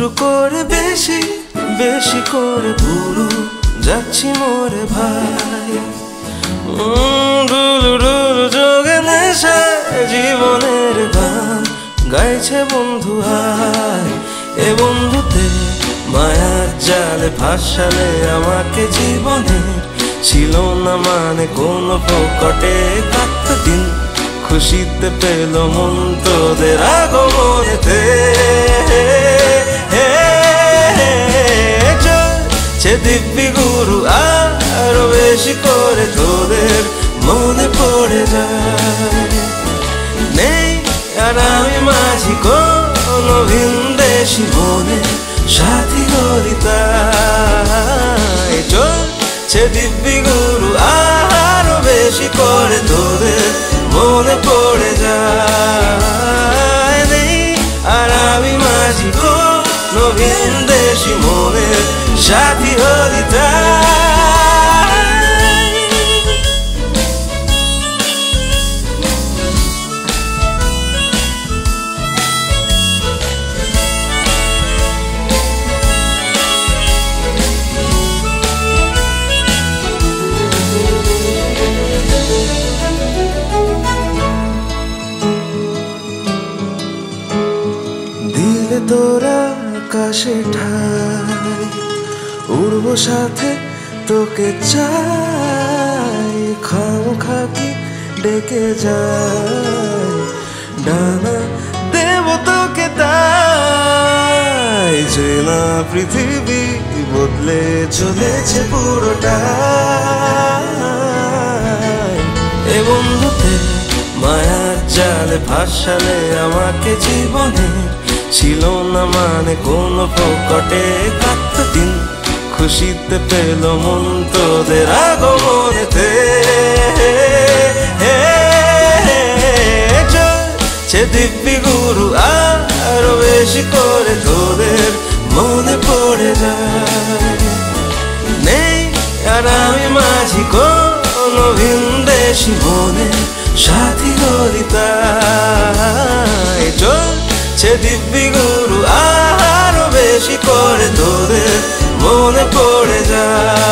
একটু করে বেশি বেশি করে পুরো যাচ্ছি মোরে ভাই। ডুলু ডুলু যোগে নেশায় জীবনের গান গাইছে বন্ধু হায়। এ বন্ধুতে মায়ার জালে ফাঁসালে আমাকে জীবনে ছিল না মানে কোন প্রকটে কাটত দিন। খুশিতে পেল মন তোদের আগমনেতে। চলছে দিব্যি গুরু আরো বেশি করে তোদের মনে পড়ে যায়। নেই আর আমি মাঝি কোনো ভিনদেশি মনে সাথী গরিতায়। চলছে দিব্যি গুরু আরো বেশি করে তোদের মনে পড়ে যায়। নেই আর আমি মাঝি কোনো ভিনদেশি মনে সাথী গরিতায়। তোরা আকাশে ঠাই উড়বো সাথে তোকে চাই। খামখাকি ডেকে যায় ডানা দেব তোকে তাই। যে না পৃথিবী বদলে চলেছে পুরোটাই। এ বন্ধুতে মায়ার জালে ফাঁসালে আমাকে জীবনে ছিল না মানে কোন প্রকটে কাটত দিন। খুশিতে পেল মন তোদের আগমনেতে। চলছে দিব্যি গুরু আরো বেশি করে তোদের মনে পড়ে যায়। নেই আর আমি মাঝি কোনো ভিনদেশি মনে সাথী গরিতায়। চলছে দিব্যি গুরু আরো বেশি করে তোদের মনে পড়ে যায়।